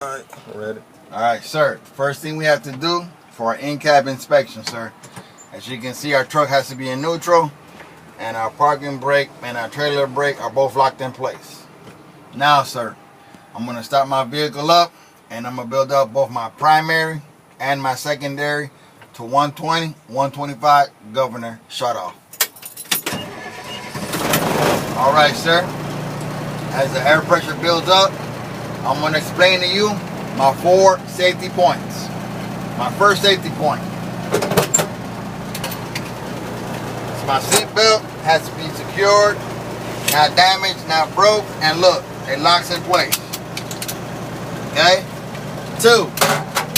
Alright, ready. Alright, sir. First thing we have to do for our in-cab inspection, sir. As you can see, our truck has to be in neutral, and our parking brake and our trailer brake are both locked in place. Now, sir, I'm going to start my vehicle up, and I'm going to build up both my primary and my secondary to 120, 125 governor shutoff. Alright, sir. As the air pressure builds up, I'm going to explain to you my 4 safety points. My first safety point. My seat belt has to be secured, not damaged, not broke, and look, it locks in place. Okay? 2,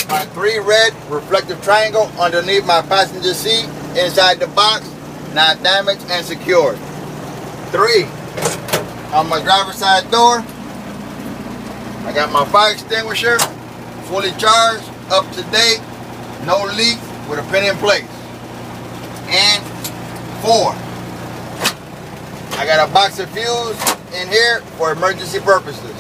my 3 red reflective triangle underneath my passenger seat, inside the box, not damaged and secured. 3, on my driver's side door, I got my fire extinguisher, fully charged, up to date, no leak, with a pin in place. And 4, I got a box of fuse in here for emergency purposes.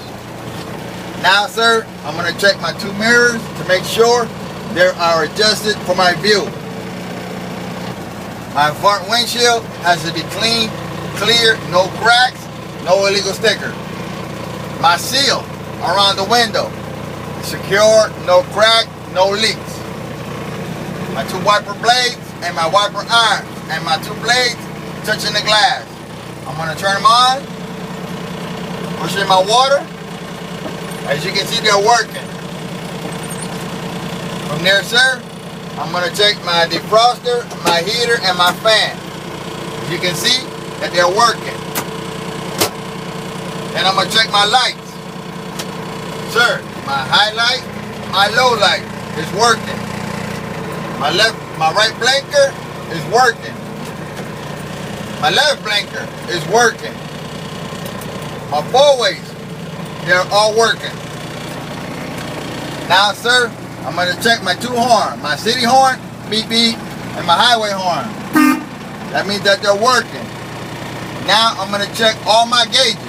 Now, sir, I'm going to check my 2 mirrors to make sure they are adjusted for my view. My front windshield has to be clean, clear, no cracks, no illegal sticker. My seal around the window, secure, no crack, no leaks. My 2 wiper blades and my wiper irons and my 2 blades touching the glass. I'm going to turn them on, push in my water. As you can see, they're working. From there, sir, I'm going to check my defroster, my heater, and my fan. As you can see that they're working. Then I'm going to check my lights. Sir, my highlight, my low light is working. My right blinker is working. My left blinker is working. My four-ways, they're all working. Now, sir, I'm going to check my 2 horns. My city horn, beep beep, and my highway horn. That means that they're working. Now, I'm going to check all my gauges.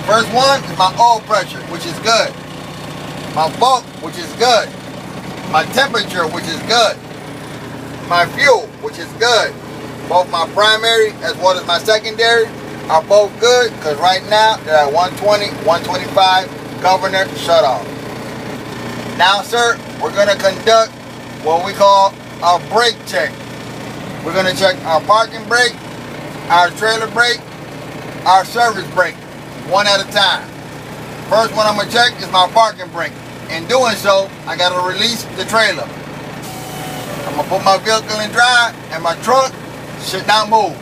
First one is my oil pressure, which is good. My bulk, which is good. My temperature, which is good. My fuel, which is good. Both my primary as well as my secondary are both good, because right now they're at 120, 125 governor shutoff. Now, sir, we're going to conduct what we call our brake check. We're going to check our parking brake, our trailer brake, our service brake, one at a time. First one I'm going to check is my parking brake. In doing so, I got to release the trailer. I'm going to put my vehicle in drive, and my truck should not move.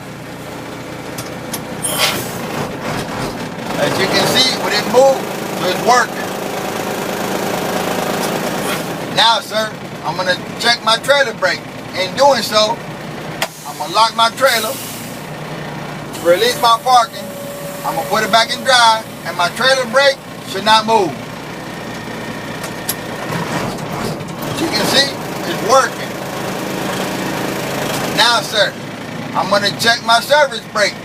As you can see, when it moves, so it's working. Now, sir, I'm going to check my trailer brake. In doing so, I'm going to lock my trailer, release my parking, I'm going to put it back in drive, and my trailer brake should not move. As you can see, it's working. Now, sir, I'm going to check my service brake.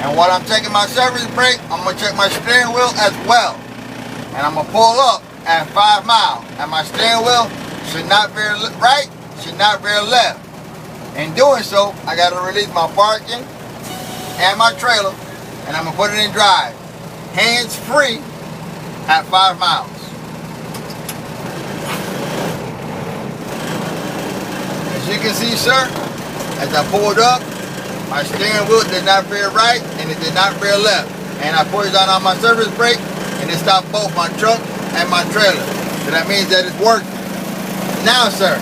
And while I'm checking my service brake, I'm going to check my steering wheel as well. And I'm going to pull up at 5 miles. And my steering wheel should not veer right, should not veer left. In doing so, I got to release my parking and my trailer, and I'm going to put it in drive. Hands free at 5 miles. As you can see, sir, as I pulled up, my steering wheel did not veer right and it did not veer left. And I pushed down on my service brake and it stopped both my truck and my trailer. So that means that it's working. Now, sir,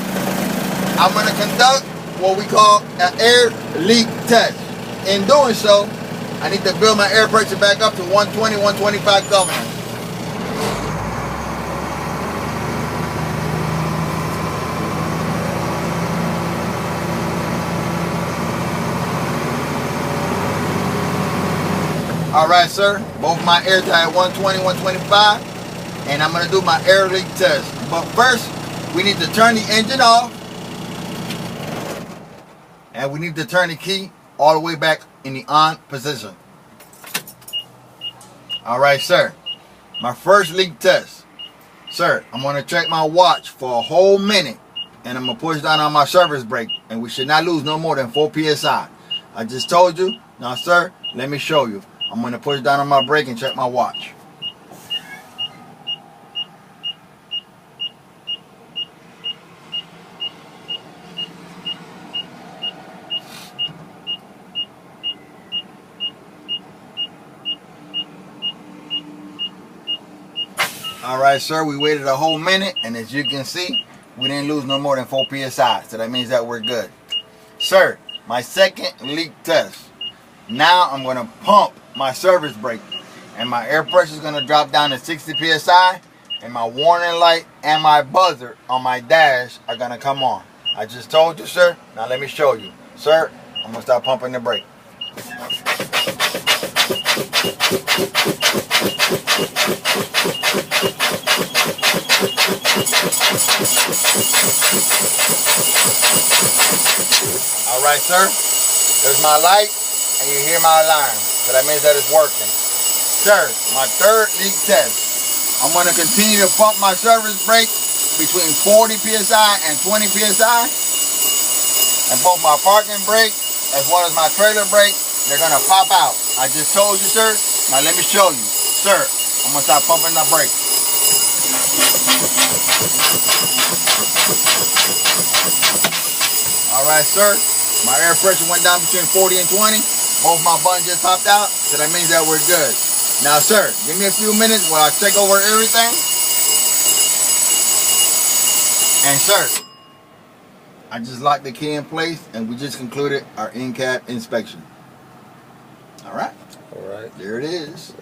I'm going to conduct what we call an air leak test. In doing so, I need to build my air pressure back up to 120, 125 governor. Alright, sir, both my airs are at 120, 125, and I'm going to do my air leak test. But first, we need to turn the engine off, and we need to turn the key all the way back in the on position. Alright, sir. my first leak test. Sir, I'm going to check my watch for a whole minute, and I'm going to push down on my service brake, and we should not lose no more than 4 PSI. I just told you. Now, sir, let me show you. I'm going to push down on my brake and check my watch. Alright, sir, we waited a whole minute, and as you can see, we didn't lose no more than 4 PSI, so that means that we're good. Sir, my second leak test. Now I'm going to pump my service brake, and my air pressure is going to drop down to 60 PSI, and my warning light and my buzzer on my dash are going to come on. I just told you, sir. Now let me show you. Sir, I'm going to start pumping the brake. Alright, sir, there's my light, and you hear my alarm, so that means that it's working. Sir, my third leak test. I'm going to continue to pump my service brake between 40 PSI and 20 PSI, and both my parking brake as well as my trailer brake, they're going to pop out. I just told you, sir. Now let me show you. Sir, I'm going to start pumping the brake. Alright, sir. My air pressure went down between 40 and 20. Both my buttons just popped out, so that means that we're good. Now, sir, give me a few minutes while I check over everything. And, sir, I just locked the key in place, and we just concluded our in-cab inspection. Alright? Alright. There it is.